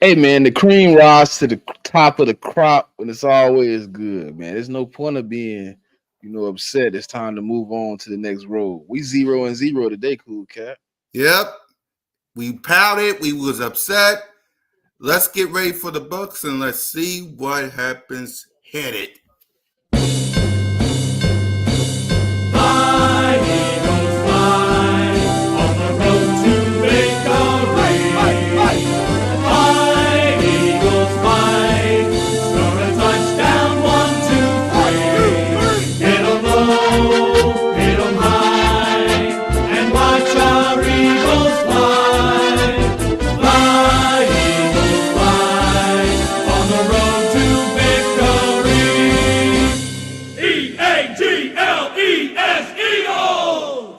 Hey man, the cream rise to the top of the crop when it's always good, man. There's no point of being, upset. It's time to move on to the next road. We 0-0 today, cool cat. Yep. We pouted. We was upset. Let's get ready for the Bucks and let's see what happens headed. Fly, Eagles, fly, on the road to victory. Fly, Eagles, fly, score a touchdown, 1, 2, 3. Hit 'em low, hit 'em high, and watch our Eagles fly. Fly, Eagles, fly, on the road to victory. E-A-G-L-E-S, Eagles!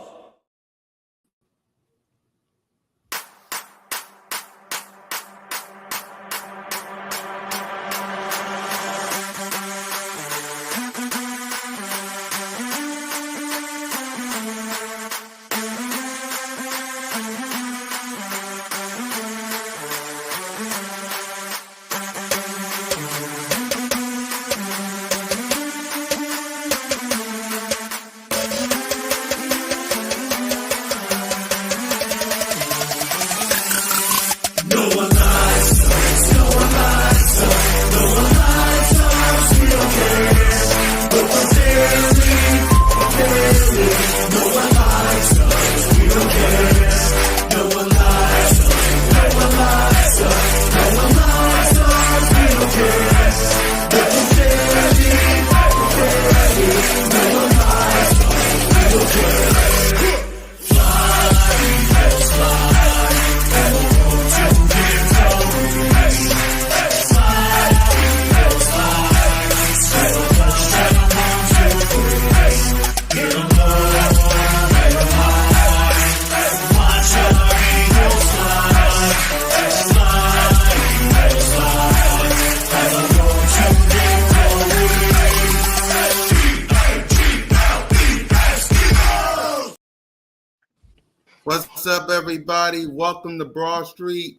What's up, everybody? Welcome to Broad Street.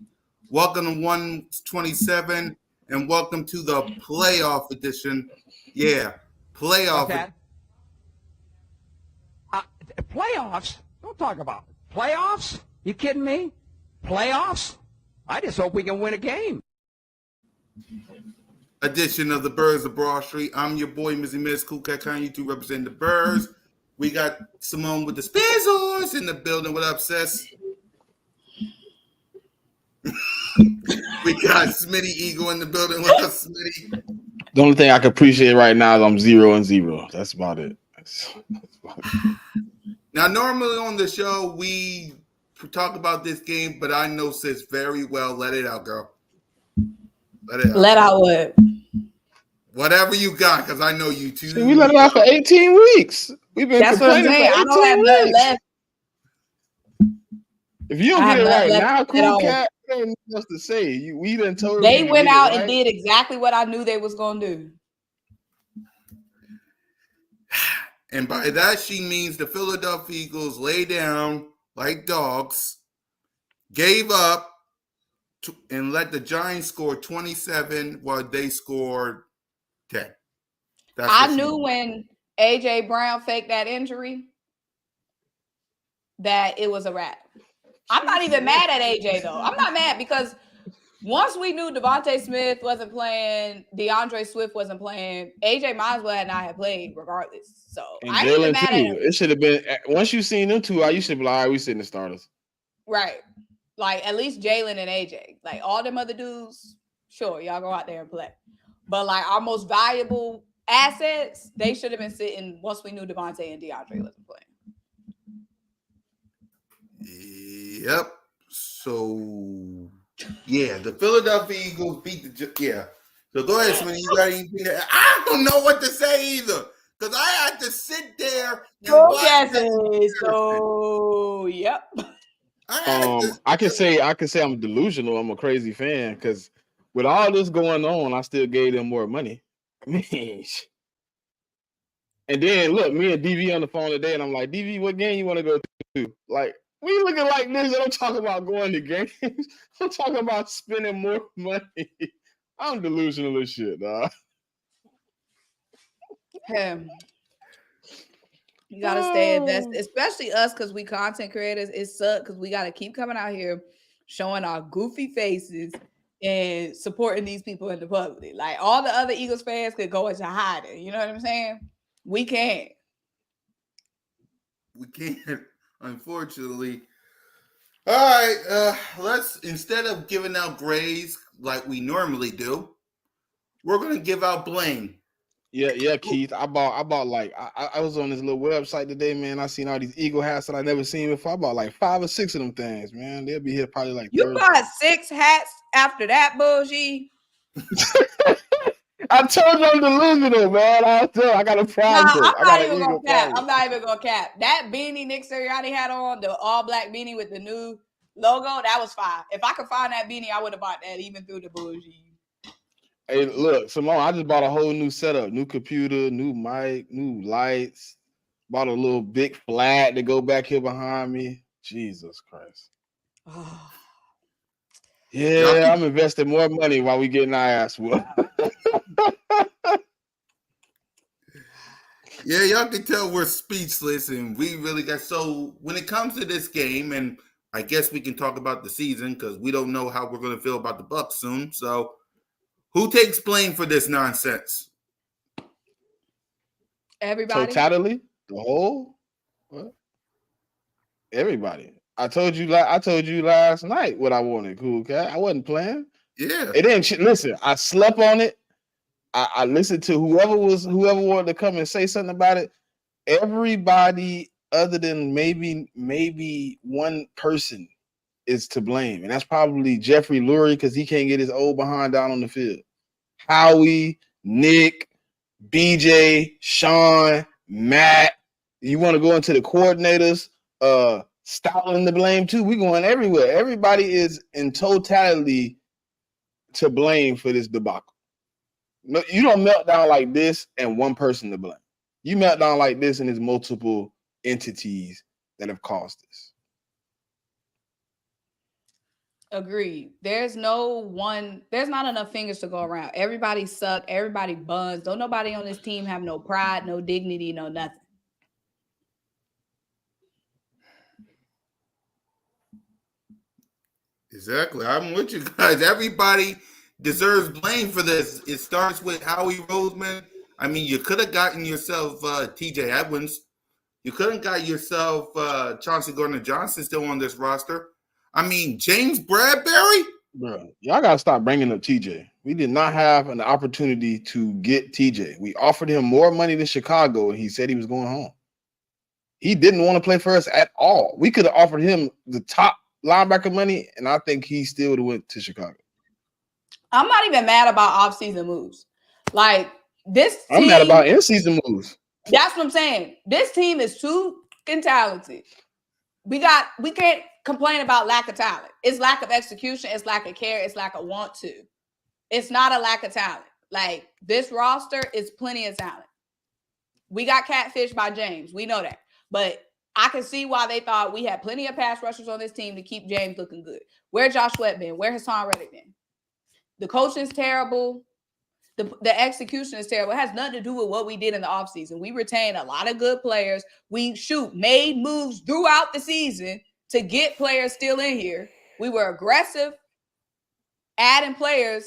Welcome to 127, and welcome to the playoff edition. Yeah, playoff. Okay. Playoffs? Don't talk about it. Playoffs? You kidding me? Playoffs? I just hope we can win a game. Edition of the Birds of Broad Street. I'm your boy, Mizzy Miz, Cool Cat Khan, YouTube representing the Birds. We got Simone with the Spizzles in the building. What up, sis? We got Smitty Eagle in the building. What up, Smitty? The only thing I can appreciate right now is I'm 0-0. That's about it. That's about it. Now, normally on the show, we talk about this game, but I know sis very well. Let it out, girl. Let it out. Let out what? Whatever you got, because I know you too. See, we let it out for 18 weeks. We've been That's what I'm complaining saying. I for don't have 18 nothing weeks. left. If you don't I get it have right nothing now, left cool at all. cat, there ain't nothing else to say. We done told They you to went get it out right. and did exactly what I knew they was gonna do. And by that, she means the Philadelphia Eagles lay down like dogs, gave up, and let the Giants score 27 while they scored 10. That's I what she knew means. when AJ Brown faked that injury that it was a wrap. I'm not even mad at AJ though. I'm not mad because once we knew Devontae Smith wasn't playing, DeAndre Swift wasn't playing, AJ might as well not have played regardless. So And I ain't even Jalen mad at him. too. It should have been once you seen them two, you should be like, all right, we sitting the starters. Right. Like at least Jalen and AJ. Like all them other dudes, sure, y'all go out there and play. But like our most valuable assets, they should have been sitting once we knew Devontae and DeAndre wasn't playing. Yep. So, yeah, the Philadelphia Eagles beat the yeah. So go ahead, Smitty. You got anything? I don't know what to say either because I had to sit there. Okay, so yep. I can say I'm delusional. I'm a crazy fan because with all this going on, I still gave them more money. I mean, and then look, me and DV on the phone today, and I'm like, DV, what game you want to go to? Like, We looking like this. I don't talk about going to games. I'm talking about spending more money. I'm delusional as shit, dog. Him. You gotta stay invested, especially us because we content creators. It sucks because we gotta keep coming out here showing our goofy faces and supporting these people in the public. Like all the other Eagles fans could go into hiding. You know what I'm saying? We can't. We can't, unfortunately. All right, let's, instead of giving out grades like we normally do, we're gonna give out blame. Yeah, Keith. I bought like I was on this little website today, man. I seen all these eagle hats that I never seen before. I bought like 5 or 6 of them things, man. They'll be here probably like You Thursday. bought 6 hats after that bullshit. I told you I'm delusional, man. I got a project. Nah, I got an even eagle gonna cap. project. I'm not even gonna cap. That beanie Nick Sirianni had on, the all black beanie with the new logo, that was fire. If I could find that beanie, I would have bought that even through the bullshit. Hey, look, Simone, I just bought a whole new setup, new computer, new mic, new lights. Bought a little big flag to go back here behind me. Jesus Christ. Yeah, I'm investing more money while we getting our ass whooped. Yeah, y'all can tell we're speechless, and we really got, so when it comes to this game, and I guess we can talk about the season because we don't know how we're going to feel about the Bucs soon. So, who takes blame for this nonsense? Everybody. Totality, the whole, what? Everybody. I told you last night what I wanted, cool cat. I wasn't playing. Yeah. It didn't listen. I slept on it. I listened to whoever wanted to come and say something about it. Everybody other than maybe one person is to blame, and that's probably Jeffrey Lurie because he can't get his old behind down on the field. Howie, Nick, BJ, Sean, Matt. You want to go into the coordinators? Stoutland the blame too. We going everywhere. Everybody is in totality to blame for this debacle. No, you don't melt down like this and one person to blame. You melt down like this and there's multiple entities that have caused this. Agreed. There's not enough fingers to go around. Everybody suck. Everybody buns. Don't nobody on this team have no pride, no dignity, no nothing. Exactly. I'm with you guys. Everybody deserves blame for this. It starts with Howie Roseman. I mean, you could have gotten yourself TJ Edwards. You could have got yourself Chauncey Gardner-Johnson still on this roster. I mean, James Bradbury? Bro, y'all got to stop bringing up TJ. We did not have an opportunity to get TJ. We offered him more money than Chicago, and he said he was going home. He didn't want to play for us at all. We could have offered him the top linebacker money, and I think he still would have went to Chicago. I'm not even mad about off-season moves. Like this team, I'm mad about in-season moves. That's what I'm saying. This team is too talented. We can't complain about lack of talent. It's lack of execution. It's lack of care. It's lack of want to. It's not a lack of talent. Like this roster is plenty of talent. We got catfished by James. We know that. But I can see why they thought we had plenty of pass rushers on this team to keep James looking good. Where Josh Sweat been? Where Hassan Reddick been? The coaching is terrible. The execution is terrible. It has nothing to do with what we did in the offseason. We retained a lot of good players. We made moves throughout the season to get players still in here. We were aggressive, adding players.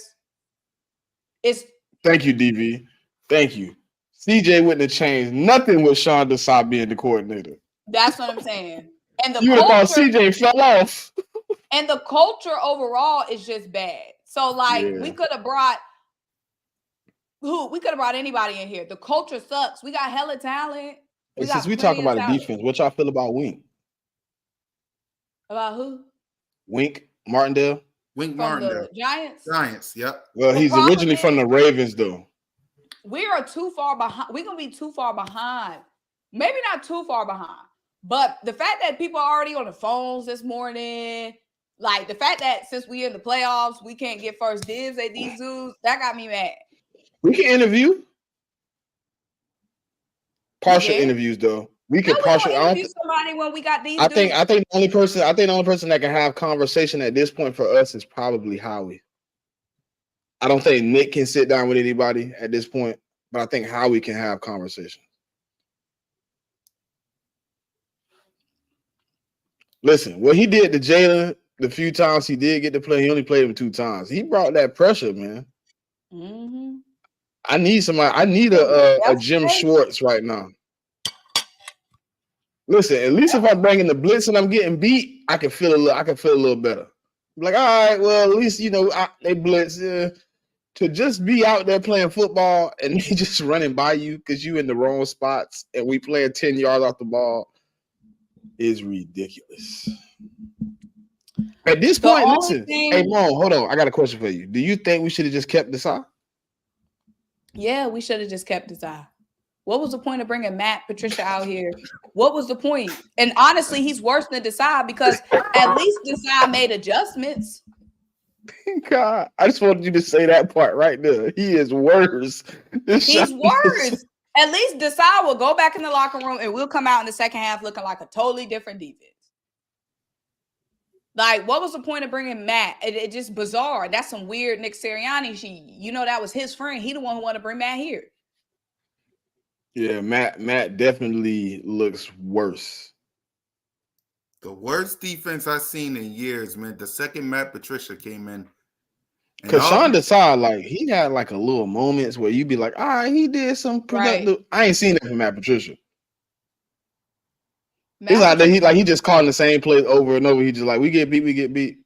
Thank you, DV. Thank you. CJ wouldn't have changed nothing with Sean Desai being the coordinator. That's what I'm saying. And you would have thought CJ fell off. And the culture overall is just bad. So, we could have brought anybody in here. The culture sucks. We got hella talent. Since we talk about the defense, what y'all feel about Wink? About who? Wink Martindale. Wink From Martindale. The Giants? Giants, yep. Well, he's originally from the Ravens, though. We are too far behind. We're going to be too far behind. Maybe not too far behind. But the fact that people are already on the phones this morning, like the fact that since we in the playoffs, we can't get first dibs at these dudes, that got me mad. We can interview. Partial interviews, though. we No, could we partially. gonna interview somebody when we got these I dudes. think the only person that can have conversation at this point for us is probably Howie. I don't think Nick can sit down with anybody at this point, but I think Howie can have conversation. Listen, what he did to Jalen the few times he did get to play, he only played him 2 times. He brought that pressure, man. Mm-hmm. I need somebody. I need a Jim Schwartz right now. Listen, at least if I'm bringing the blitz and I'm getting beat, I can feel a little better. Like, all right, well, at least they blitz. To just be out there playing football and they just running by you because you in the wrong spots and we playing 10 yards off the ball is ridiculous. At this point, listen, hey, Mo, hold on. I got a question for you. Do you think we should have just kept Desai? Yeah, we should have just kept Desai. What was the point of bringing Matt Patricia out here? What was the point? And honestly, he's worse than Desai because at least Desai made adjustments. God, I just wanted you to say that part right there. He is worse. He's worse. At least Desai will go back in the locker room and we'll come out in the second half looking like a totally different defense. Like, what was the point of bringing Matt? It just bizarre. That's some weird Nick Sirianni shit. That was his friend. He the one who wanted to bring Matt here. Yeah, Matt definitely looks worse. The worst defense I've seen in years, man. The second Matt Patricia came in. Because Sean Desai, like, he had like a little moments where you'd be like, all right, he did some productive. Right. I ain't seen that from Matt Patricia. He's like that. He just calling the same plays over and over. He just like, we get beat.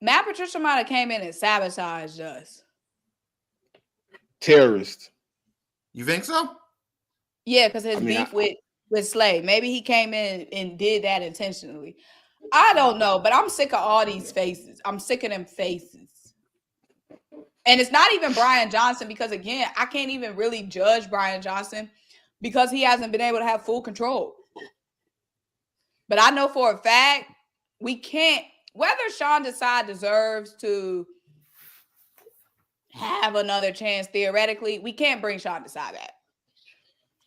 Matt Patricia might have came in and sabotaged us. Terrorist. You think so? Yeah, because his beef with Slay. Maybe he came in and did that intentionally. I don't know, but I'm sick of all these faces. I'm sick of them faces. And it's not even Brian Johnson because, again, I can't even really judge Brian Johnson because he hasn't been able to have full control. But I know for a fact we can't, whether Sean Desai deserves to have another chance theoretically, we can't bring Sean Desai back.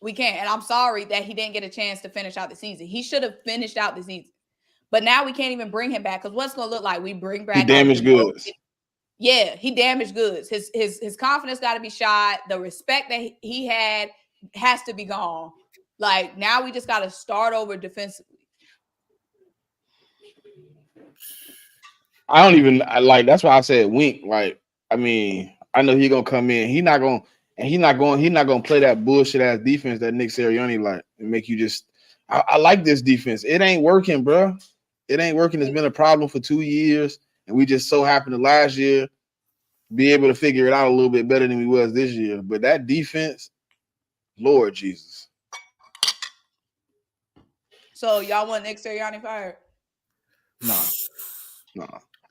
We can't. And I'm sorry that he didn't get a chance to finish out the season. He should have finished out the season. But now we can't even bring him back because what's going to look like? We bring back. He damaged goods. Yeah, he damaged goods. His confidence got to be shot. The respect that he had has to be gone. Like, now we just got to start over defensively. I don't even like. That's why I said Wink. Like, I mean, I know he's gonna come in. He's not gonna play that bullshit ass defense that Nick Sirianni like and make you just. I like this defense. It ain't working, bro. It ain't working. It's been a problem for 2 years, and we just so happened to last year be able to figure it out a little bit better than we was this year. But that defense, Lord Jesus. So y'all want Nick Sirianni fired? No.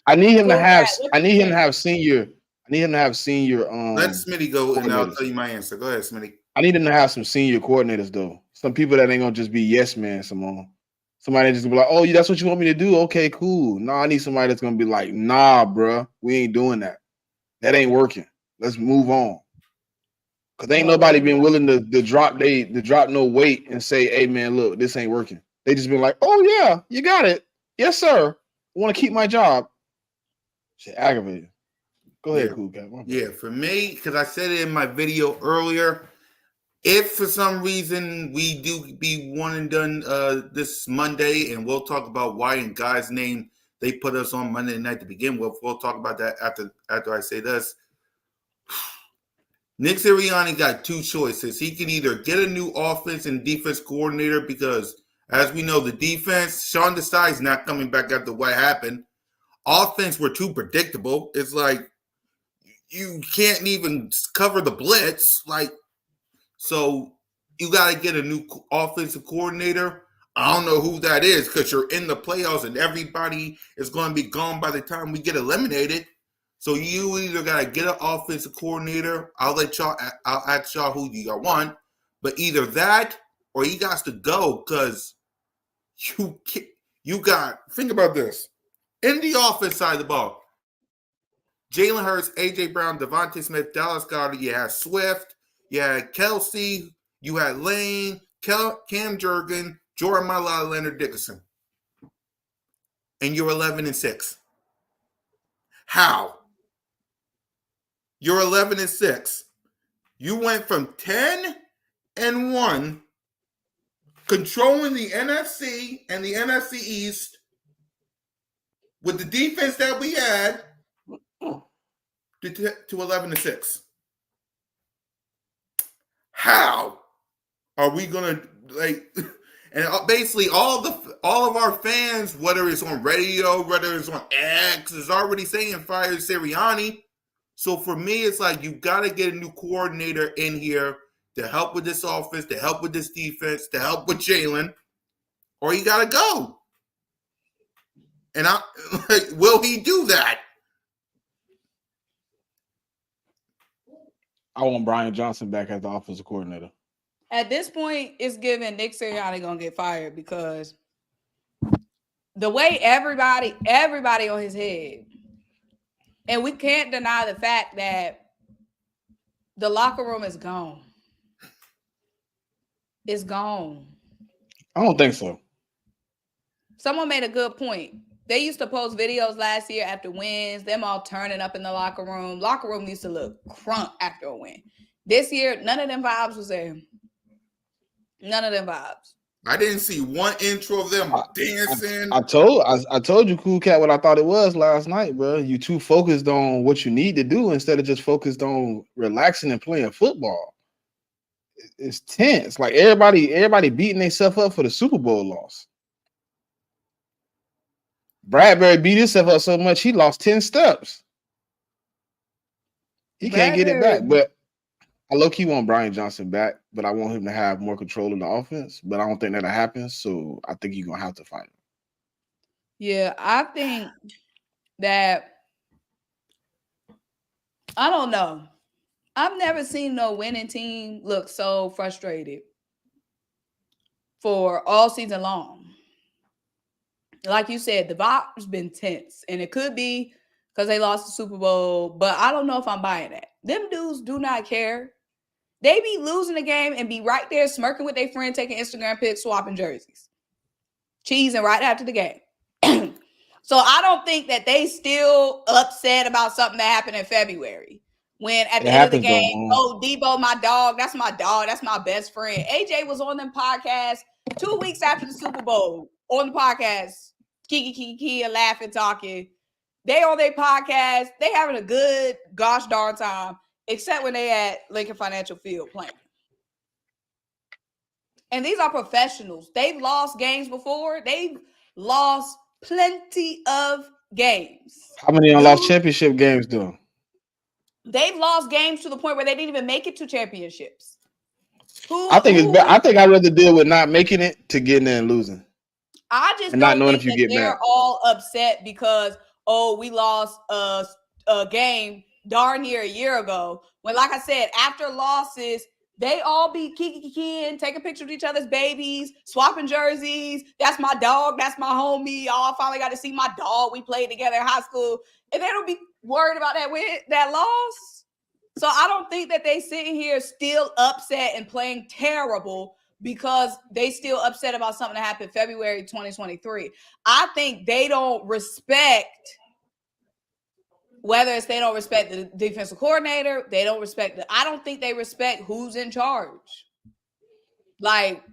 I need him to have. I need him to have senior. Let Smitty go, and I'll tell you my answer. Go ahead, Smitty. I need him to have some senior coordinators though. Some people that ain't gonna just be yes man, Simone. Somebody that's just be like, oh, that's what you want me to do? Okay, cool. No, I need somebody that's gonna be like, nah, bro, we ain't doing that. That ain't working. Let's move on. Cause ain't nobody been willing to drop no weight and say, hey man, look, this ain't working. They just been like, oh yeah, you got it. Yes, sir. I want to keep my job. Shit aggravated. Go ahead, Cool Cat. Yeah, for me, because I said it in my video earlier, if for some reason we do be one and done this Monday, and we'll talk about why in God's name they put us on Monday night to begin with. We'll talk about that after I say this. Nick Sirianni got 2 choices. He can either get a new offense and defense coordinator because, as we know, the defense, Sean Desai is not coming back after what happened. Offense were too predictable. It's like you can't even cover the blitz. So you got to get a new offensive coordinator. I don't know who that is because you're in the playoffs and everybody is going to be gone by the time we get eliminated. So you either got to get an offensive coordinator. I'll ask y'all who you want, but either that or he got to go because you got. Think about this. In the offense side of the ball, Jalen Hurts, A.J. Brown, Devontae Smith, Dallas Goedert, you had Swift, you had Kelsey, You had Lane, Cam Jurgen, Jordan Mailata, Leonard Dickerson. And you're 11-6. How? You're 11-6. You went from 10-1, controlling the NFC and the NFC East with the defense that we had to 11-6. How are we gonna like? And basically, all of our fans, whether it's on radio, whether it's on X, is already saying fire Sirianni. So for me, it's like you got to get a new coordinator in here to help with this offense, to help with this defense, to help with Jalen, or you got to go. And will he do that? I want Brian Johnson back as the offensive coordinator. At this point, it's given Nick Sirianni gonna get fired because the way everybody on his head, and we can't deny the fact that the locker room is gone. It's gone. I don't think so. Someone made a good point. They used to post videos last year after wins, them all turning up in the locker room. Locker room used to look crunk after a win. This year, none of them vibes was there. None of them vibes. I didn't see one intro of them dancing. I told you, Cool Cat, what I thought it was last night, bro. You too focused on what you need to do instead of just focused on relaxing and playing football. It's tense. Like everybody beating themselves up for the Super Bowl loss. Bradbury beat himself up so much he lost 10 steps. He can't get it back. But I low-key want Brian Johnson back, but I want him to have more control of the offense. But I don't think that'll happen, so I think you're going to have to fight him. Yeah, I think that I don't know. I've never seen no winning team look so frustrated for all season long. Like you said, the vibe's been tense, and it could be because they lost the Super Bowl, but I don't know if I'm buying that. Them dudes do not care. They be losing the game and be right there smirking with their friend, taking Instagram pics, swapping jerseys, cheesing right after the game. So I don't think that they still upset about something that happened in February. When at the end of the game, oh, Debo, my dog, that's my best friend. AJ was on them podcasts 2 weeks after the Super Bowl on the podcast, kiki, laughing, talking. They on their podcast, they having a good gosh darn time, except when they at Lincoln Financial Field playing. And these are professionals. They've lost games before. They've lost plenty of games. How many lost championship games though? They've lost games to the point where they didn't even make it to championships. I think it's better. I think I'd rather deal with not making it to getting there and losing. I just and don't not knowing think if you get they're back. all upset because we lost a game darn near a year ago. When, like I said, after losses, they all be kikiing, taking pictures of each other's babies, swapping jerseys. That's my dog. That's my homie. Y'all finally got to see my dog. We played together in high school. And they don't be worried about that loss. So I don't think that they sitting here still upset and playing terrible because they still upset about something that happened February 2023. I think they don't respect, whether it's they don't respect the defensive coordinator, they don't respect I don't think they respect who's in charge. Like,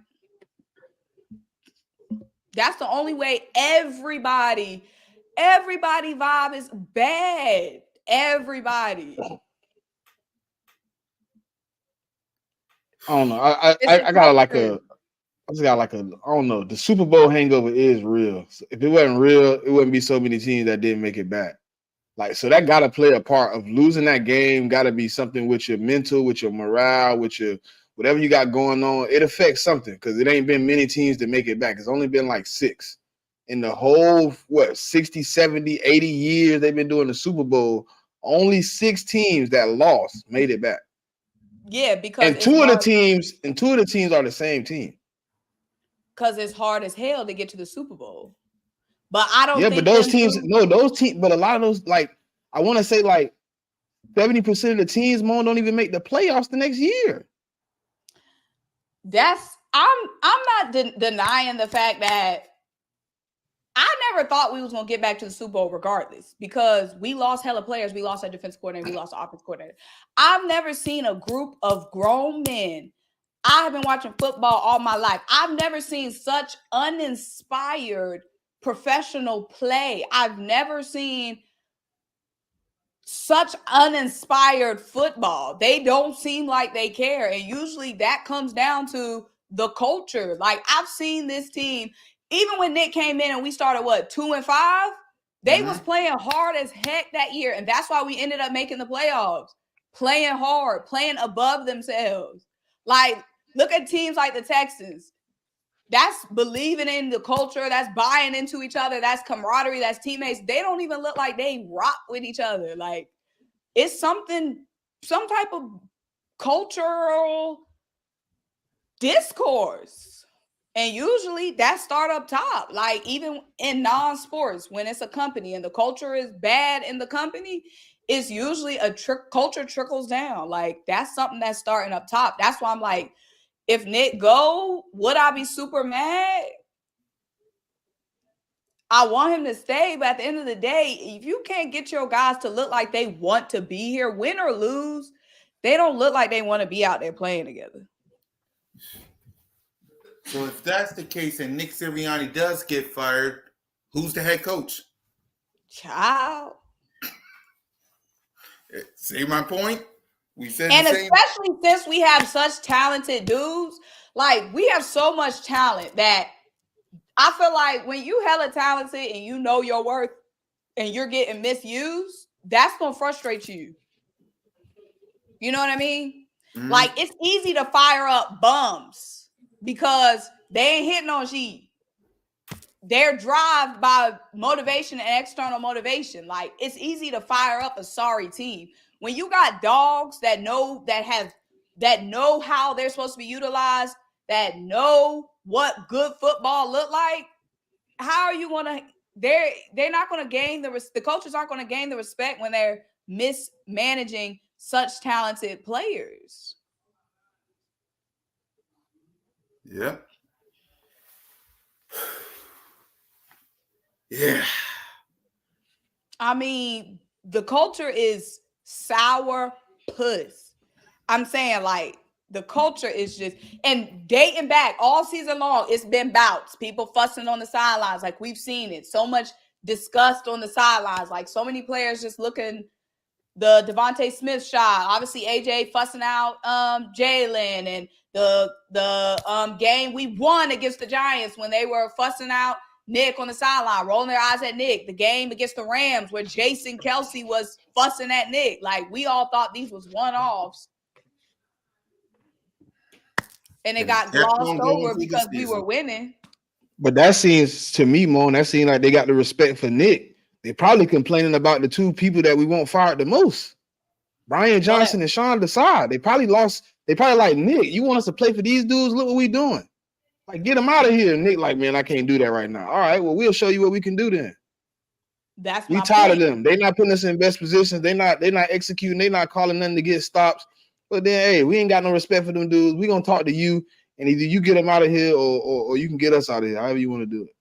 that's the only way. Everybody vibe is bad. Everybody. I don't know. I just got like a I don't know. The Super Bowl hangover is real. So if it wasn't real, it wouldn't be so many teams that didn't make it back. Like, so that got to play a part of losing that game. Got to be something with your mental, with your morale, with your whatever you got going on. It affects something because it ain't been many teams that make it back. It's only been like 6 in the whole 60, 70, 80 years they've been doing the Super Bowl. Only 6 teams that lost made it back. Yeah, because and two of the teams are the same team. Because it's hard as hell to get to the Super Bowl. But I don't think but those teams, but a lot of those, like, I want to say like 70% of the teams don't even make the playoffs the next year. I'm not denying the fact that I never thought we was gonna get back to the Super Bowl regardless, because we lost hella players. We lost our defense coordinator. We lost our offense coordinator. I've never seen a group of grown men. I have been watching football all my life. I've never seen such uninspired professional play. I've never seen such uninspired football. They don't seem like they care. And usually that comes down to the culture. Like, I've seen this team, even when Nick came in and we started 2-5, they was playing hard as heck that year. And that's why we ended up making the playoffs. Playing hard, playing above themselves. Like, look at teams like the Texans. That's believing in the culture. That's buying into each other. That's camaraderie. That's teammates. They don't even look like they rock with each other. Like, it's some type of cultural discourse. And usually that start up top. Like, even in non-sports, when it's a company and the culture is bad in the company, it's usually culture trickles down. Like, that's something that's starting up top. That's why I'm like, if Nick go, would I be super mad? I want him to stay, but at the end of the day, if you can't get your guys to look like they want to be here, win or lose, they don't look like they want to be out there playing together. So if that's the case and Nick Sirianni does get fired, who's the head coach? Child. See my point? We said And the same. especially since we have such talented dudes, like, we have so much talent that I feel like when you hella talented and you know your worth and you're getting misused, that's going to frustrate you. You know what I mean? Mm-hmm. Like, it's easy to fire up bums because they ain't hitting on shit. They're driven by motivation and external motivation. Like, it's easy to fire up a sorry team. When you got dogs that know how they're supposed to be utilized, that know what good football look like, how are you gonna? They're not gonna gain the coaches aren't gonna gain the respect when they're mismanaging such talented players. Yeah. Yeah. I mean, the culture is sour puss. I'm saying, like, the culture is just, and dating back all season long, it's been bouts. People fussing on the sidelines, like, we've seen it. So much disgust on the sidelines, like, so many players just looking the Devontae Smith shot. Obviously, AJ fussing out Jalen, and the game we won against the Giants when they were fussing out Nick on the sideline, rolling their eyes at Nick. The game against the Rams where Jason Kelsey was fussing at Nick. Like, we all thought these was one-offs. And it got glossed over because we were winning. But that seems to me, Mon, that seems like they got the respect for Nick. They're probably complaining about the two people that we want fired the most. Brian Johnson and Sean Desai. They probably like, Nick, you want us to play for these dudes? Look what we doing. Like, get them out of here. Nick, like, man, I can't do that right now. All right, well, we'll show you what we can do then. We tired of them. They're not putting us in best positions. They're not executing. They're not calling them to get stops. But then, hey, we ain't got no respect for them dudes. We're gonna talk to you, and either you get them out of here or you can get us out of here, however you want to do it.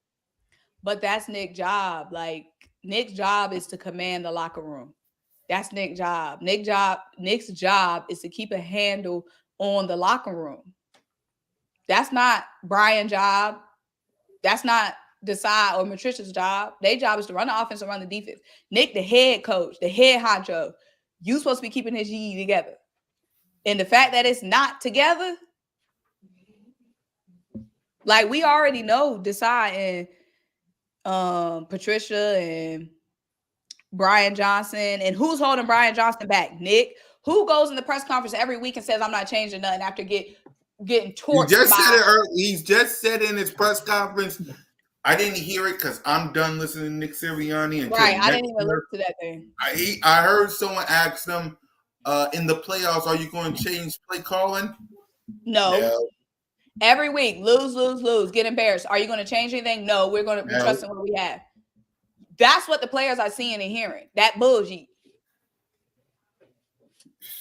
But that's Nick's job. Like, Nick's job is to command the locker room. That's Nick's job. Nick's job is to keep a handle on the locker room. That's not Brian's job. That's not Desai or Matricia's job. Their job is to run the offense and run the defense. Nick, the head coach, the head honcho, you supposed to be keeping his GE together. And the fact that it's not together, like, we already know Desai and Patricia and Brian Johnson. And who's holding Brian Johnson back? Nick. Who goes in the press conference every week and says, I'm not changing nothing after getting torched? He's just said in his press conference, I didn't hear it because I'm done listening to Nick Sirianni. Right, I didn't even listen to that thing. I heard someone ask them, in the playoffs, are you going to change play calling? No. Every week, lose, get embarrassed. Are you going to change anything? No, we're going to be trusting what we have. That's what the players are seeing and hearing. That bullshit.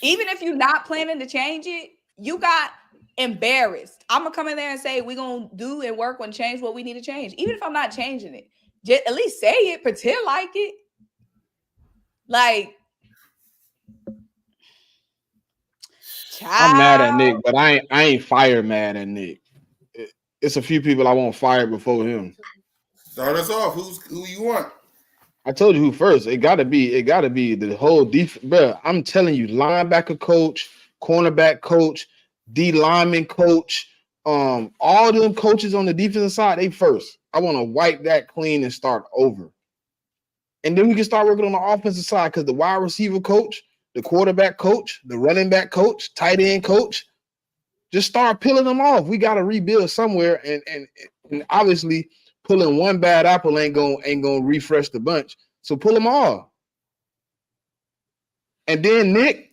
Even if you're not planning to change it, you got embarrassed. I'm gonna come in there and say we're gonna do and work on change what we need to change, even if I'm not changing it. Just at least say it, pretend like it. Like, I'm mad at child. Nick, but I ain't fire mad at Nick. It's a few people I won't fire before him. Start us off. Who you want? I told you who first. It gotta be the whole defense, bro. I'm telling you, linebacker coach, cornerback coach, D lineman coach, all them coaches on the defensive side, they first. I want to wipe that clean and start over. And then we can start working on the offensive side because the wide receiver coach, the quarterback coach, the running back coach, tight end coach, just start peeling them off. We got to rebuild somewhere, and obviously pulling one bad apple ain't gonna refresh the bunch. So pull them all. And then Nick,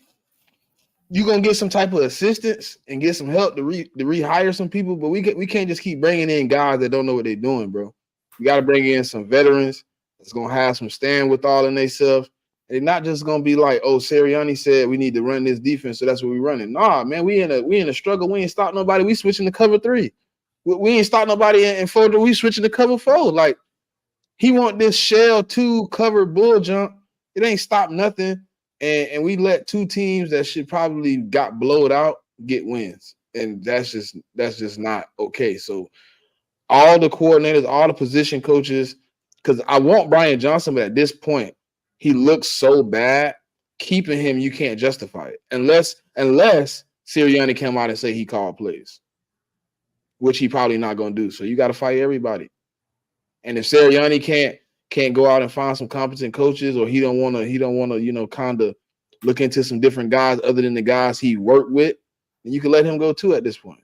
you're gonna get some type of assistance and get some help to rehire some people, but we can't just keep bringing in guys that don't know what they're doing, bro. You got to bring in some veterans that's gonna have some stand with all in themselves. And not just gonna be like, oh, Sirianni said we need to run this defense, so that's what we running. Nah, man, we in a struggle. We ain't stop nobody. We switching to cover 3. We ain't stop nobody in 4. We switching to cover 4. Like, he want this shell 2 cover bull jump. It ain't stop nothing. And we let 2 teams that should probably got blowed out get wins. And that's just not okay. So all the coordinators, all the position coaches, because I want Brian Johnson, but at this point, he looks so bad. Keeping him, you can't justify it. Unless Sirianni come out and say he called plays, which he probably not going to do. So you got to fight everybody. And if Sirianni can't go out and find some competent coaches, or he don't want to, kind of look into some different guys other than the guys he worked with, then you can let him go too at this point.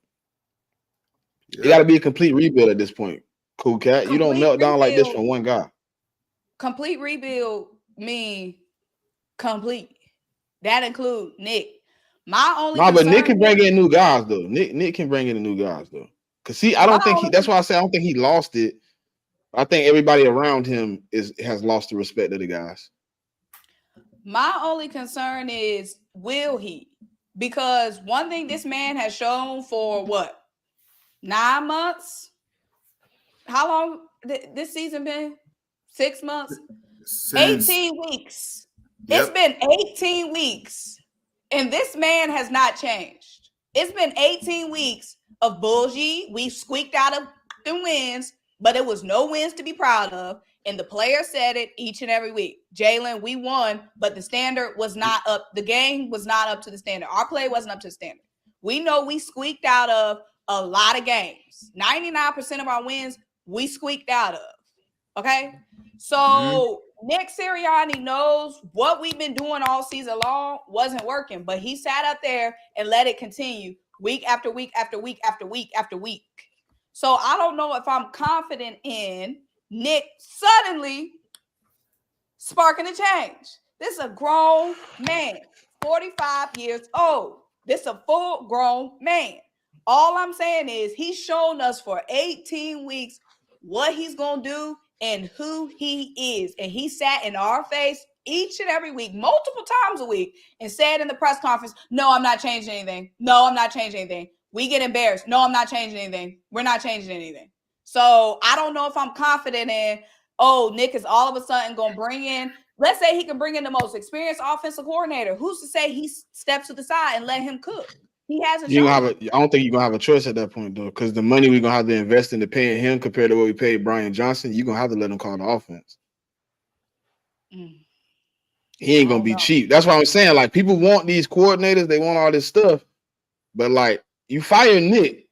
Yeah. It got to be a complete rebuild at this point. Cool cat. You don't melt down like this from one guy. Complete rebuild mean complete. That include Nick. My only but Nick can bring in new guys though. Nick can bring in the new guys though. Cause see, I don't think that's why I say I don't think he lost it. I think everybody around him has lost the respect of the guys. My only concern is, will he? Because one thing this man has shown for what, 9 months? How long this season been? 6 months? 18 weeks. Yep. It's been 18 weeks, and this man has not changed. It's been 18 weeks of bullshit. We squeaked out of the wins, but it was no wins to be proud of. And the player said it each and every week. Jalen, we won, but the standard was not up. The game was not up to the standard. Our play wasn't up to the standard. We know we squeaked out of a lot of games. 99% of our wins, we squeaked out of. Okay? So Nick Sirianni knows what we've been doing all season long wasn't working, but he sat up there and let it continue week after week after week after week after week. So I don't know if I'm confident in Nick suddenly sparking a change. This is a grown man, 45 years old. This is a full-grown man. All I'm saying is he's shown us for 18 weeks what he's going to do and who he is. And he sat in our face each and every week, multiple times a week, and said in the press conference, no, I'm not changing anything. No, I'm not changing anything. We get embarrassed. No, I'm not changing anything. We're not changing anything. So I don't know if I'm confident in, Nick is all of a sudden going to bring in, let's say he can bring in the most experienced offensive coordinator. Who's to say he steps to the side and let him cook? He hasn't. I don't think you're going to have a choice at that point, though, because the money we're going to have to invest into paying him compared to what we paid Brian Johnson, you're going to have to let him call the offense. He ain't going to be cheap. That's why I'm saying, like, people want these coordinators. They want all this stuff. But, like, you fire Nick.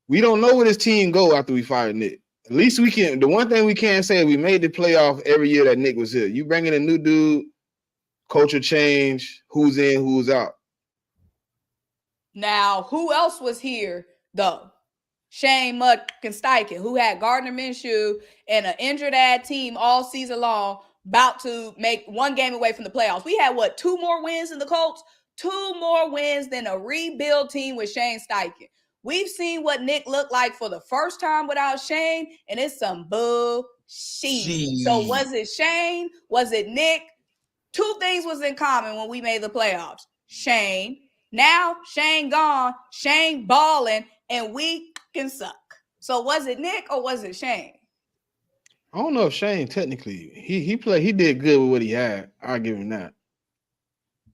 We don't know where this team go after we fire Nick. At least we can. The one thing we can say is we made the playoff every year that Nick was here. You bring in a new dude, culture change, who's in, who's out. Now, who else was here, though? Shane Steichen, who had Gardner Minshew and an injured ad team all season long, about to make one game away from the playoffs. We had, 2 more wins than the Colts? 2 more wins than a rebuild team with Shane Steichen. We've seen what Nick looked like for the first time without Shane, and it's some bullshit. So was it Shane? Was it Nick? 2 things was in common when we made the playoffs. Shane Now Shane gone, Shane balling, and we can suck. So was it Nick or was it Shane? I don't know if Shane technically he did good with what he had. I'll give him that.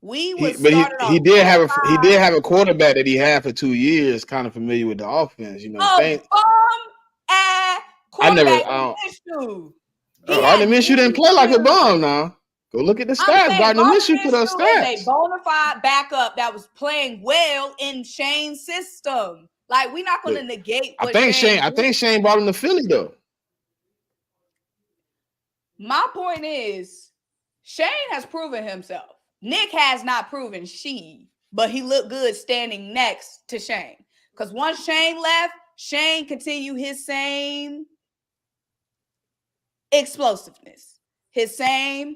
We He, was but started he off did have a quarterback that he had for 2 years, kind of familiar with the offense. You know, a bum-ass quarterback in Minshew. Gardner Minshew didn't play like a bum now. Go look at the I'm stats. saying Gardner Gardner Minshew put up Minshew is a stats. bona fide backup that was playing well in Shane's system. Like, we're not going to negate what Shane I think Shane brought him to Philly though. My point is, Shane has proven himself. Nick has not proven but he looked good standing next to Shane. Because once Shane left, Shane continued his same explosiveness, his same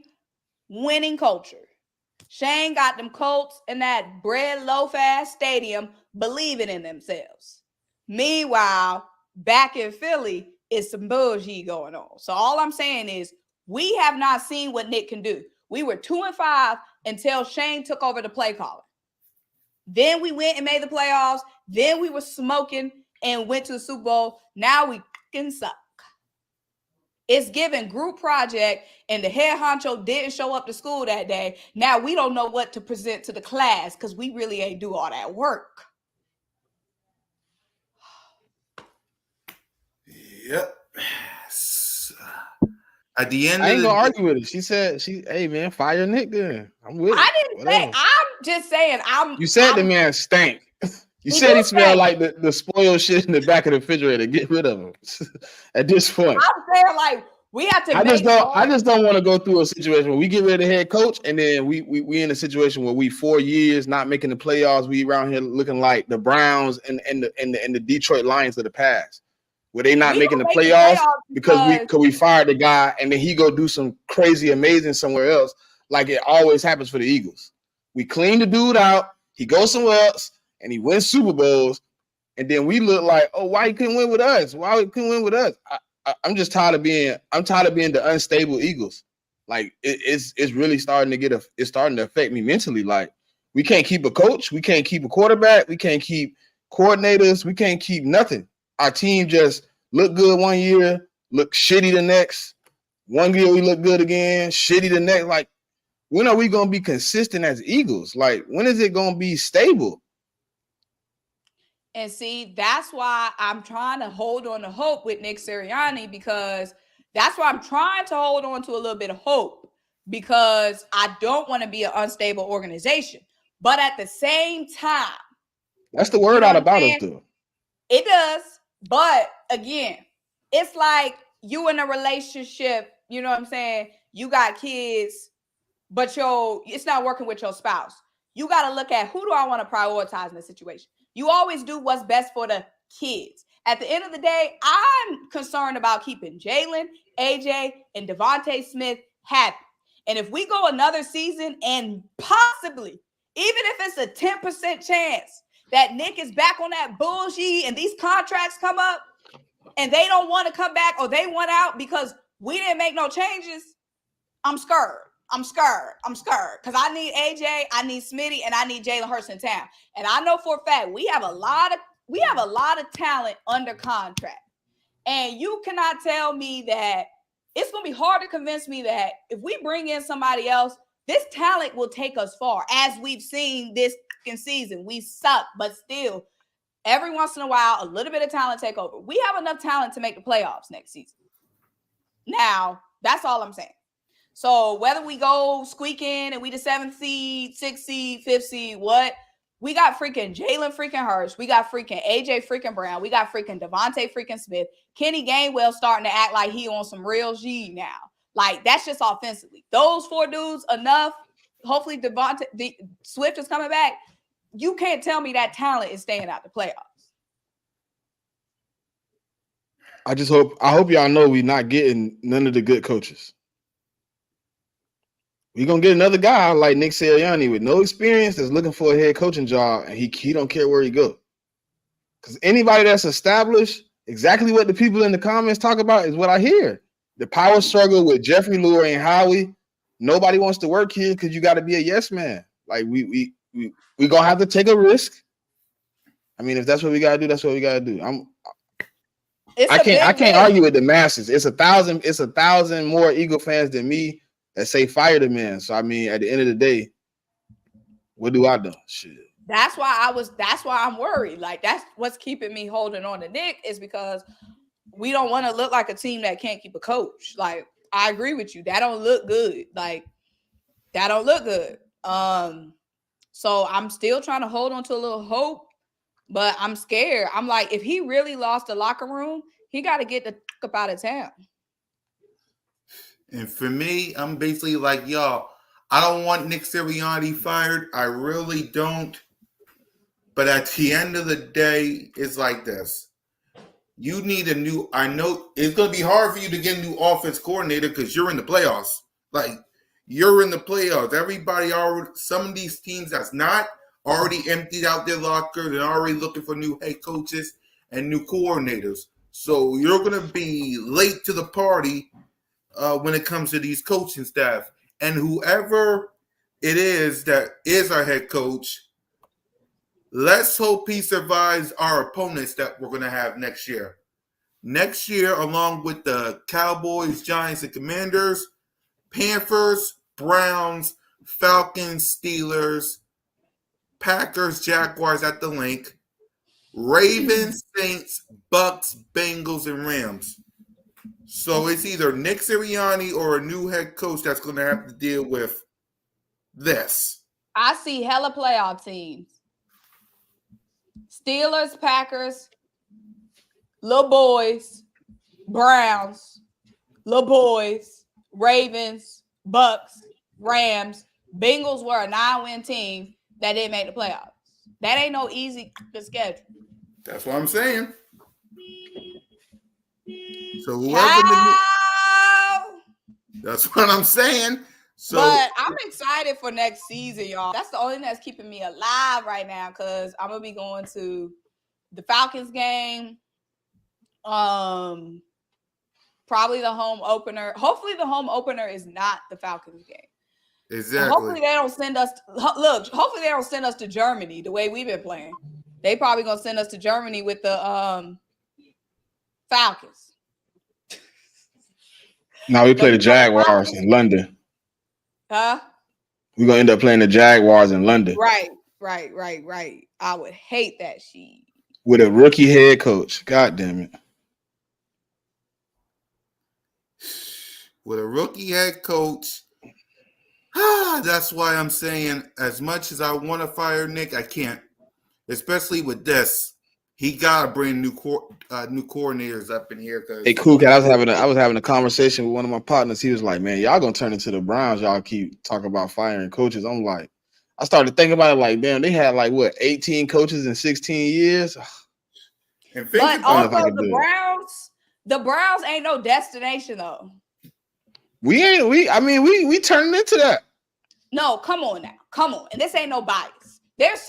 winning culture. Shane got them Colts in that bread loaf-ass stadium believing in themselves. Meanwhile, back in Philly, is some bullshit going on. So all I'm saying is, we have not seen what Nick can do. We were 2-5 until Shane took over the play calling. Then we went and made the playoffs. Then we were smoking and went to the Super Bowl. Now we can suck. It's given group project, and the head honcho didn't show up to school that day. Now we don't know what to present to the class because we really ain't do all that work. Yep. At the end, I ain't gonna argue with it. She said, "Hey man, fire Nick." Then I'm with it. I didn't say. I'm just saying. You said the man stank. You said he smelled like the spoiled shit in the back of the refrigerator. Get rid of him. At this point, I'm saying like we have to. I just don't want to go through a situation where we get rid of the head coach and then we in a situation where we 4 years not making the playoffs. We around here looking like the Browns and the Detroit Lions of the past, where they not making the playoffs because we fired the guy and then he go do some crazy amazing somewhere else, like it always happens for the Eagles. We clean the dude out, he goes somewhere else, and he wins Super Bowls, and then we look like, oh, why he couldn't win with us? Why he couldn't win with us? I'm just tired of being the unstable Eagles. Like it's really starting to it's starting to affect me mentally. Like we can't keep a coach, we can't keep a quarterback, we can't keep coordinators, we can't keep nothing. Our team just look good one year, look shitty the next. One year we look good again, shitty the next. Like, when are we going to be consistent as Eagles? Like, when is it going to be stable? And see, that's why I'm trying to hold on to hope with Nick Sirianni, because that's why I'm trying to hold on to a little bit of hope, because I don't want to be an unstable organization. But at the same time, that's the word out about us, though. It does. But again, it's like you in a relationship, you know what I'm saying? You got kids, but it's not working with your spouse. You got to look at, who do I want to prioritize in this situation? You always do what's best for the kids. At the end of the day, I'm concerned about keeping Jalen, AJ, and Devontae Smith happy. And if we go another season and possibly, even if it's a 10% chance that Nick is back on that bullshit and these contracts come up and they don't want to come back or they want out because we didn't make no changes, I'm scared. Because I need AJ, I need Smitty, and I need Jalen Hurts in town. And I know for a fact we have a lot of talent under contract. And you cannot tell me that it's going to be hard to convince me that if we bring in somebody else, this talent will take us far. As we've seen this season, we suck, but still, every once in a while, a little bit of talent take over. We have enough talent to make the playoffs next season. Now, that's all I'm saying. So whether we go squeaking and we the 7th seed, 6th seed, 5th seed, what? We got freaking Jalen freaking Hurts. We got freaking AJ freaking Brown. We got freaking Devontae freaking Smith. Kenny Gainwell starting to act like he on some real G now. Like, that's just offensively. Those 4 dudes enough. Hopefully Swift is coming back. You can't tell me that talent is staying out the playoffs. I hope y'all know we're not getting none of the good coaches. We're going to get another guy like Nick Sirianni with no experience that's looking for a head coaching job, and he don't care where he goes. Because anybody that's established, exactly what the people in the comments talk about is what I hear. The power struggle with Jeffrey Lurie and Howie. Nobody wants to work here because you got to be a yes man. Like we we gonna have to take a risk. I mean, if that's what we gotta do, that's what we gotta do. I can't argue with the masses. It's 1,000 more Eagle fans than me that say fire the man. So I mean, at the end of the day, what do I do? Shit. That's why I'm worried. Like, that's what's keeping me holding on to Nick, is because we don't want to look like a team that can't keep a coach. Like, I agree with you. That don't look good. Like, that don't look good. So I'm still trying to hold on to a little hope, but I'm scared. I'm like, if he really lost the locker room, he got to get the up out of town. And for me, I'm basically like, y'all, I don't want Nick Sirianni fired. I really don't. But at the end of the day, it's like this. You need a new, I know it's going to be hard for you to get a new offense coordinator because you're in the playoffs. Like, you're in the playoffs. Everybody already, some of these teams that's not already emptied out their locker. They're already looking for new head coaches and new coordinators. So you're going to be late to the party when it comes to these coaching staff. And whoever it is that is our head coach, let's hope he survives our opponents that we're going to have next year. Next year, along with the Cowboys, Giants, and Commanders, Panthers, Browns, Falcons, Steelers, Packers, Jaguars at the link, Ravens, Saints, Bucks, Bengals, and Rams. So it's either Nick Sirianni or a new head coach that's going to have to deal with this. I see hella playoff teams. Steelers, Packers, little boys, Browns, little boys, Ravens, Bucks, Rams. Bengals were a 9-win team that didn't make the playoffs. That ain't no easy schedule. That's what I'm saying. So that's what I'm saying. So, but I'm excited for next season, y'all. That's the only thing that's keeping me alive right now, because I'm gonna be going to the Falcons game. Probably the home opener. Hopefully the home opener is not the Falcons game. Exactly. And hopefully they don't send us hopefully they don't send us to Germany the way we've been playing. They probably gonna send us to Germany with the Falcons. Now we play the Jaguars in London. Huh? We're gonna end up playing the Jaguars in London. Right. I would hate that shit. With a rookie head coach. God damn it. With a rookie head coach. That's why I'm saying, as much as I want to fire Nick, I can't. Especially with this. He gotta bring new coordinators up in here. Hey, cool cat. I was having a conversation with one of my partners. He was like, "Man, y'all gonna turn into the Browns. Y'all keep talking about firing coaches." I'm like, I started thinking about it. Like, damn, they had like what 18 coaches in 16 years. But also the Browns ain't no destination though. We turning into that. No, come on now, come on. And this ain't no bias.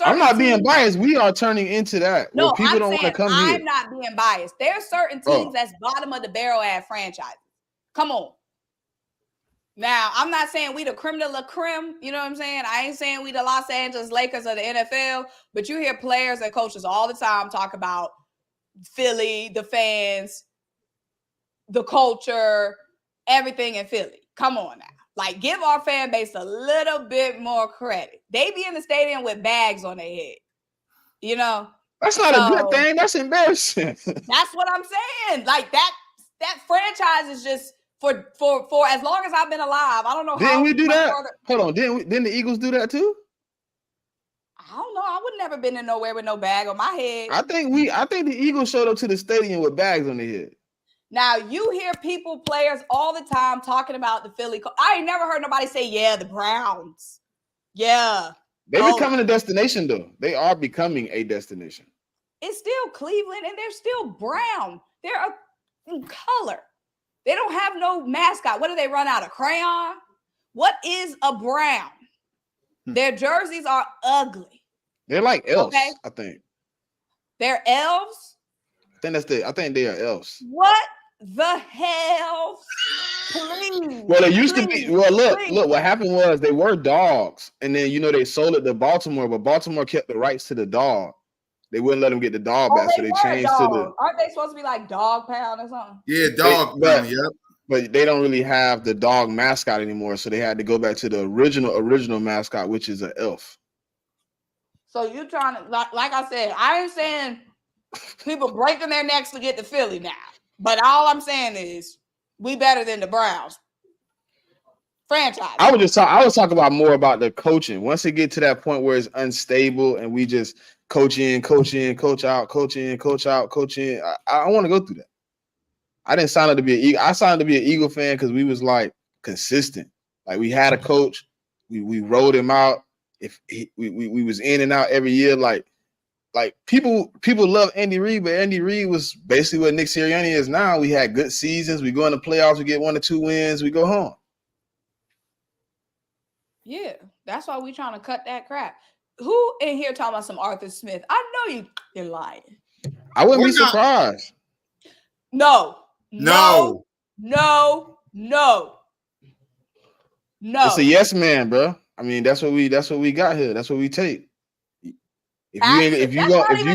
I'm not being biased. We are turning into that. No, people don't want to come here. I'm not being biased. There's certain teams that's bottom of the barrel at franchises. Come on. Now, I'm not saying we the creme de la creme. You know what I'm saying? I ain't saying we the Los Angeles Lakers of the NFL, but you hear players and coaches all the time talk about Philly, the fans, the culture, everything in Philly. Come on now. Like, give our fan base a little bit more credit. They be in the stadium with bags on their head. You know? That's not a good thing. That's embarrassing. That's what I'm saying. Like, that franchise is just for as long as I've been alive. I don't know how. Didn't we do that? Hold on. Didn't the Eagles do that too? I don't know. I would never been in nowhere with no bag on my head. I think the Eagles showed up to the stadium with bags on their head. Now, you hear players all the time talking about the Philly. I ain't never heard nobody say, yeah, the Browns. Yeah. They're becoming a destination, though. They are becoming a destination. It's still Cleveland, and they're still brown. They're in color. They don't have no mascot. What do they run out of? Crayon? What is a brown? Their jerseys are ugly. They're like elves, okay? I think. They're elves? I think they are elves. What the hell? Please. Well, it used to be. Well, look. What happened was they were dogs, and then they sold it to Baltimore, but Baltimore kept the rights to the dog. They wouldn't let them get the dog back, so they changed to the. Aren't they supposed to be like Dog Pound or something? Yeah, Dog Pound. Yep. But they don't really have the dog mascot anymore, so they had to go back to the original mascot, which is an elf. So you trying to like I said, I ain't saying people breaking their necks to get to Philly now, but all I'm saying is we better than the Browns franchise. I was talking about more about the coaching. Once it get to that point where it's unstable and we just coach in, coach out, coach in, coach out, coach in. I don't want to go through that. I didn't sign up to be an Eagle. I signed up to be an Eagle fan because we was like consistent. Like we had a coach, we rolled him out. If we was in and out every year, like people love Andy Reid, but Andy Reid was basically what Nick Sirianni is now. We had good seasons. We go in the playoffs. We get 1 or 2 wins. We go home. Yeah, that's why we trying to cut that crap. Who in here talking about some Arthur Smith? I know you're lying. I wouldn't be surprised. No. No. It's a yes man, bro. I mean, that's what we got here. That's what we take. If you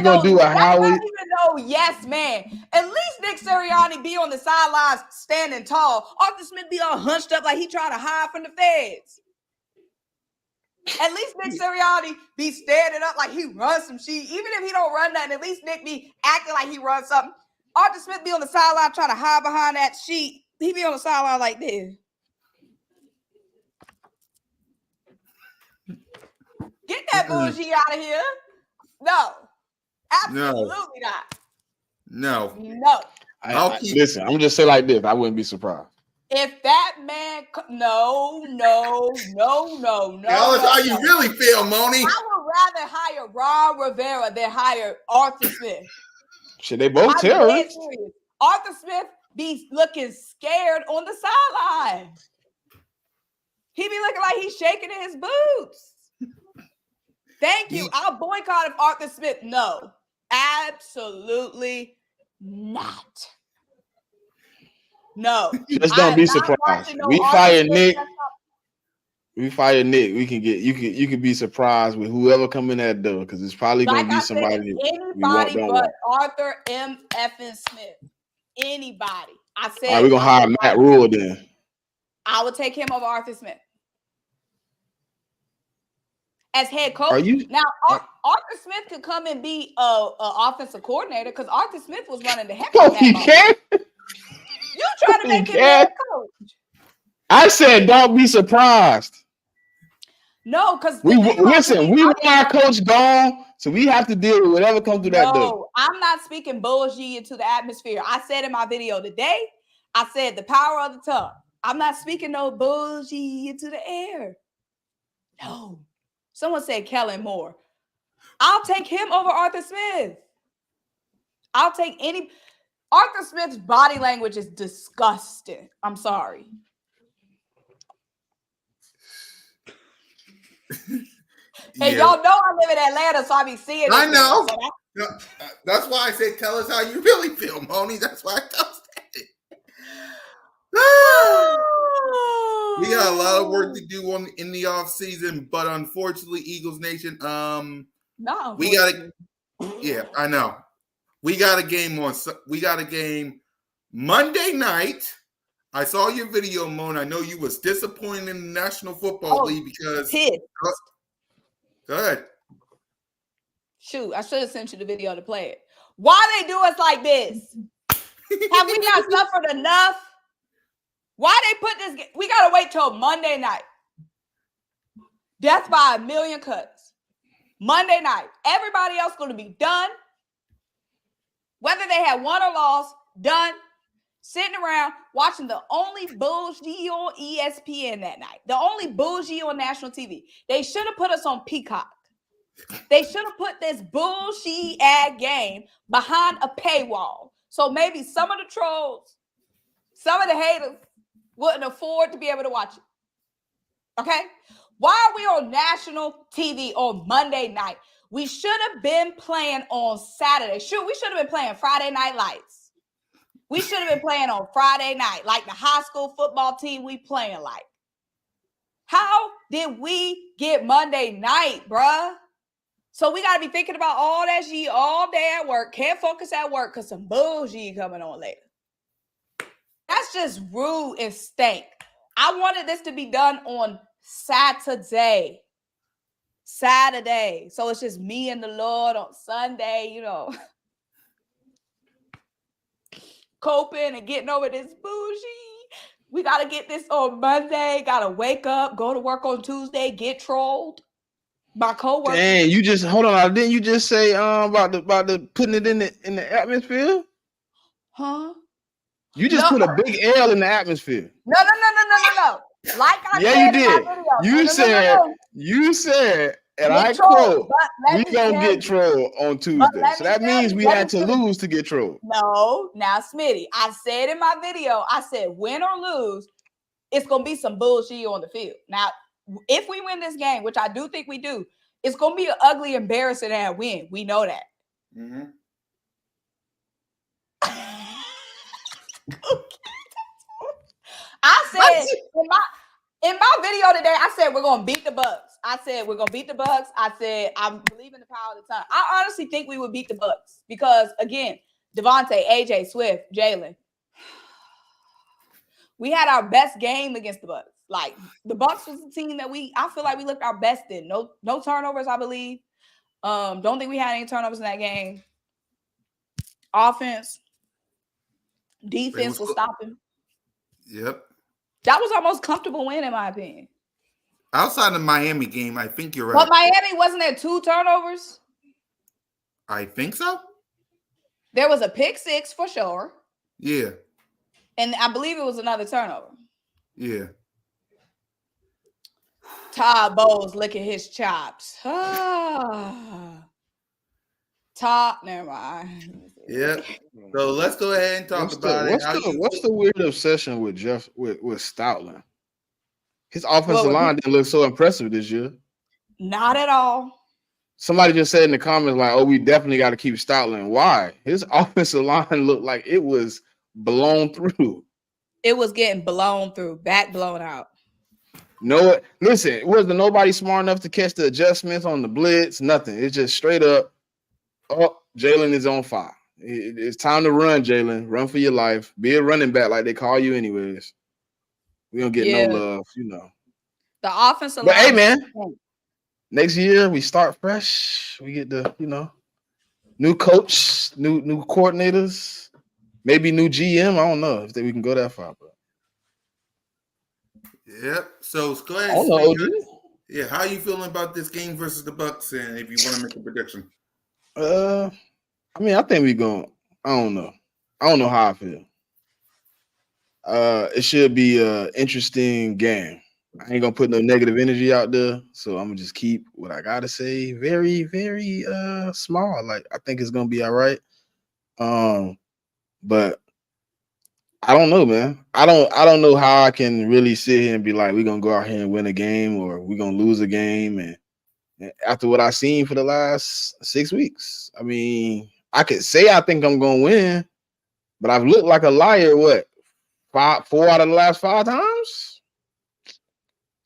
gonna do a Howie, not even no yes man. At least Nick Sirianni be on the sidelines standing tall. Arthur Smith be all hunched up like he trying to hide from the feds. At least Nick Sirianni be standing up like he runs some shit. Even if he don't run nothing, at least Nick be acting like he runs something. Arthur Smith be on the sideline trying to hide behind that sheet. He be on the sideline like this. Get that bullshit out of here. No. Absolutely not. No. Listen, I'm just say like this. I wouldn't be surprised. If that man, no. Tell us how you really feel, Moni. I would rather hire Ron Rivera than hire Arthur Smith. Shit, they both terrorists. Arthur Smith be looking scared on the sideline. He be looking like he's shaking in his boots. Thank you. I'll boycott if Arthur Smith. No, absolutely not. No. Just don't be surprised. We fire Nick. We fire Nick. We can get you can be surprised with whoever come in that door because it's probably gonna be somebody. Anybody but Arthur M. Effin Smith. Anybody. I said. All right, we're gonna hire Matt Rule then. I would take him over Arthur Smith as head coach. Arthur Smith could come and be a offensive coordinator because Arthur Smith was running the heck out of that. He can. You trying to make him head coach? I said, don't be surprised. No, because we want our coach gone, so we have to deal with whatever comes through that door. No, I'm not speaking bullshit into the atmosphere. I said in my video today, I said the power of the tongue. I'm not speaking no bullshit into the air. No. Someone said Kellen Moore. I'll take him over Arthur Smith. I'll take any. Arthur Smith's body language is disgusting. I'm sorry. Hey, y'all know I live in Atlanta, so I be seeing it. I know. That's why I say, tell us how you really feel, Moni. That's why I tell us that. We got a lot of work to do in the off season, but unfortunately, Eagles Nation, we got to. Yeah, I know. We got a game Monday night. I saw your video, Mon. I know you was disappointed in the National Football League because. Pissed. Go ahead. Shoot, I should have sent you the video to play it. Why they do us like this? Have we not suffered enough? Why they put this? We got to wait till Monday night. Death by a million cuts. Monday night. Everybody else going to be done. Whether they had won or lost, done. Sitting around watching the only bullshit on ESPN that night. The only bullshit on national TV. They should have put us on Peacock. They should have put this bullshit ad game behind a paywall. So maybe some of the trolls, some of the haters wouldn't afford to be able to watch it. Okay? Why are we on national TV on Monday night? We should have been playing on Saturday. Shoot, we should have been playing Friday Night Lights. We should have been playing on Friday night, like the high school football team we playing like. How did we get Monday night, bruh? So we got to be thinking about all that shit all day at work. Can't focus at work because some bullshit coming on later. That's just rude and stank. I wanted this to be done on Saturday. So it's just me and the Lord on Sunday, you know, coping and getting over this bullshit. We got to get this on Monday. Got to wake up, go to work on Tuesday, get trolled by coworkers. Dang, you just hold on. Didn't you just say about the putting it in the atmosphere? Huh? You just put a big L in the atmosphere. No. Like I yeah, said you did. in my video. You said, and Get I trolled, quote, we gonna get trolled on Tuesday. So that means we had to lose to get trolled. No, now Smitty, I said in my video, I said win or lose, it's gonna be some bullshit on the field. Now, if we win this game, which I do think we do, it's gonna be an ugly, embarrassing ass win. We know that. Mm-hmm. I said in my video today, I said we're gonna beat the Bucks. I said we're gonna beat the Bucks. I said I believe in the power of the tongue. I honestly think we would beat the Bucks because again, Devontae, AJ, Swift, Jalen. We had our best game against the Bucks. Like the Bucks was the team that I feel like we looked our best in. No turnovers, I believe. Don't think we had any turnovers in that game. Offense, defense was stopping. Yep. That was our most comfortable win, in my opinion. Outside of the Miami game, I think you're right. But Miami, wasn't there 2 turnovers? I think so. There was a pick 6 for sure. Yeah. And I believe it was another turnover. Yeah. Todd Bowles licking his chops. Todd, never mind. Yeah. So let's go ahead and talk about it. What's the weird obsession with Jeff with Stoutland? His offensive line didn't look so impressive this year. Not at all. Somebody just said in the comments, like, oh, we definitely got to keep Stoutland. Why? His offensive line looked like it was blown through. It was getting blown through, back blown out. No, listen, wasn't nobody smart enough to catch the adjustments on the blitz, nothing. It's just straight up, oh, Jalen is on fire. It's time to run, Jalen. Run for your life. Be a running back like they call you anyways. We don't get no love, you know. The offensive line. But hey, man, – next year we start fresh. We get the, you know, new coach, new coordinators, maybe new GM. I don't know if we can go that far. But yep. So go ahead. I don't know, OG. Yeah, how are you feeling about this game versus the Bucks? And if you want to make a prediction, I mean, I think we're going. I don't know how I feel. It should be an interesting game. I ain't gonna put no negative energy out there, so I'm gonna just keep what I gotta say very, very small. Like I think it's gonna be all right. But I don't know, man. I don't know how I can really sit here and be like, we're gonna go out here and win a game or we're gonna lose a game. And after what I've seen for the last 6 weeks, I mean, I could say I think I'm gonna win, but I've looked like a liar. What? 4 out of the last 5 times.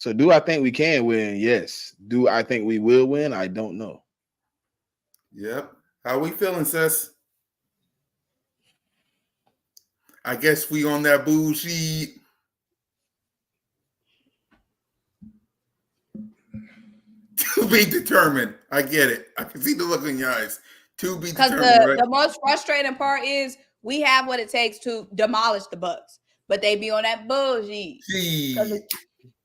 So do I think we can win? Yes. Do I think we will win? I don't know. Yep. How we feeling, sis? I guess we on that bullshit. To be determined. I get it. I can see the look in your eyes. To be determined. Because the most frustrating part is we have what it takes to demolish the Bucks. But they be on that bullshit.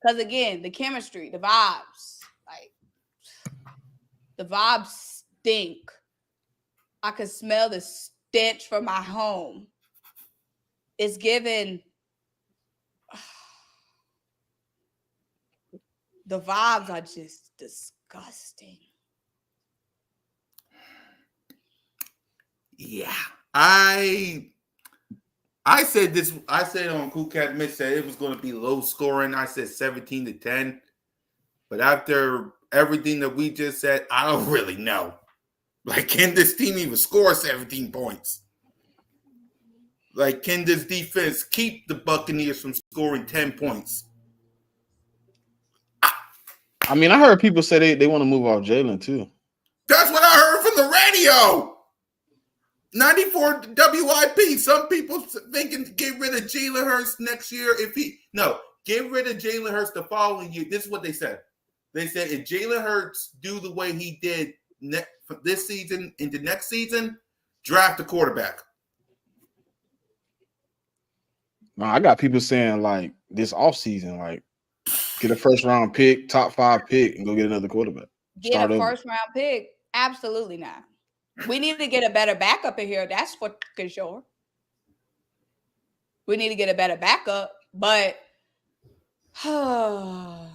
Because again, the chemistry, the vibes, like the vibes stink. I could smell the stench from my home. It's given. The vibes are just disgusting. Yeah. I said this. I said on Cool Cat Mitch said it was going to be low scoring. I said 17-10. But after everything that we just said, I don't really know. Like, can this team even score 17 points? Like, can this defense keep the Buccaneers from scoring 10 points? I mean, I heard people say they want to move off Jalen too. That's what I heard from the radio. 94 WIP. Some people thinking to get rid of Jalen Hurts next year. Get rid of Jalen Hurts the following year. This is what they said. They said if Jalen Hurts do the way he did this season into next season, draft a quarterback. No, I got people saying like this offseason, like get a first round pick, top 5 pick, and go get another quarterback. Get a first round pick? Absolutely not. We need to get a better backup in here. That's for sure. We need to get a better backup, but our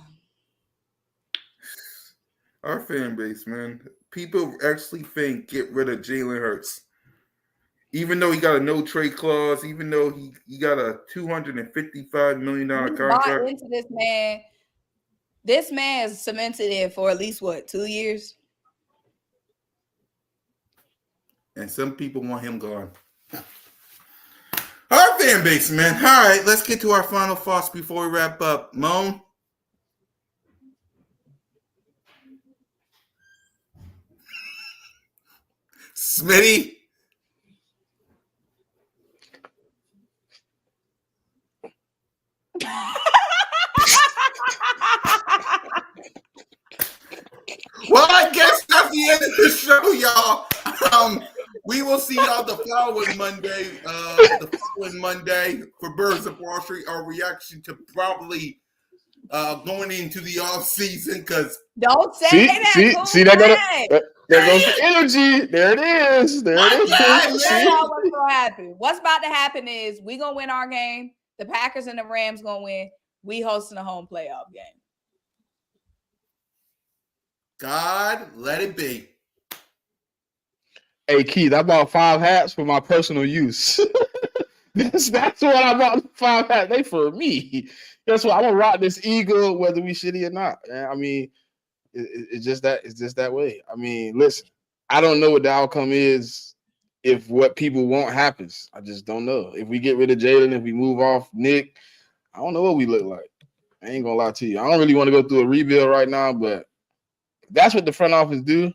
fan base, man, people actually think get rid of Jalen Hurts. Even though he got a no trade clause, even though he got a $255 million contract. Bought into this man. This man is cemented in for at least 2 years? And some people want him gone. Our fan base, man. All right, let's get to our final thoughts before we wrap up. Moan? Smitty? Well, I guess that's the end of the show, y'all. We will see y'all the following Monday for Birds of Wall Street. Our reaction to probably going into the off season because don't say that. See that there goes the energy. There it is. There it is. What's going to happen? What's about to happen is we gonna win our game. The Packers and the Rams gonna win. We hosting a home playoff game. God, let it be. Hey, Keith, I bought 5 hats for my personal use. that's what I bought. 5 hats. They for me. That's why I'm gonna rock this eagle, whether we shitty or not. I mean, it's just that way. I mean, listen, I don't know what the outcome is if what people want happens. I just don't know. If we get rid of Jalen, if we move off Nick, I don't know what we look like. I ain't gonna lie to you. I don't really want to go through a rebuild right now, but that's what the front office do.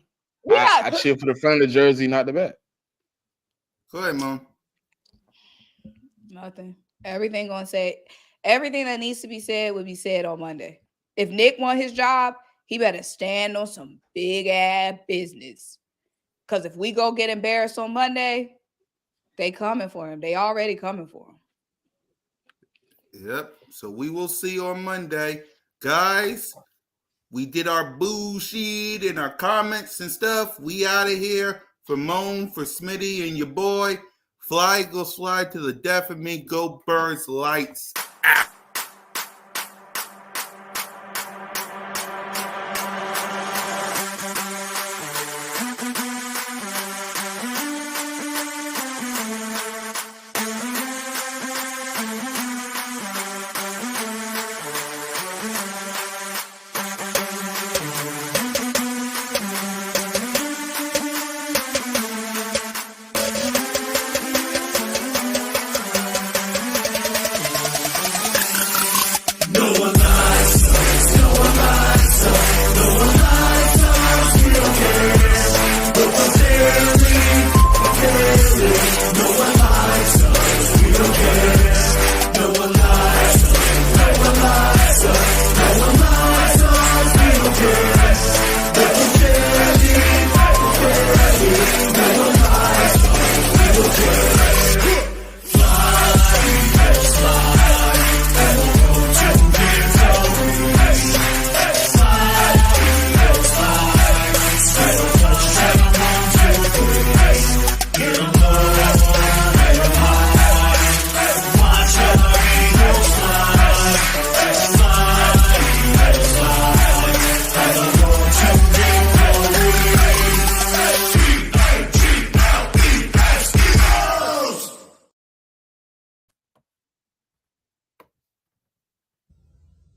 I cheer for the front of the jersey, not the back. Go ahead, Mom. Nothing. Everything that needs to be said will be said on Monday. If Nick won his job, he better stand on some big ass business. Because if we go get embarrassed on Monday, they coming for him. They already coming for him. Yep. So we will see on Monday. Guys, we did our boo sheet and our comments and stuff. We out of here. For Moan, for Smitty, and your boy. Fly, go slide to the death of me. Go Birds, lights out.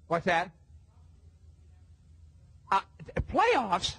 What's that? Playoffs?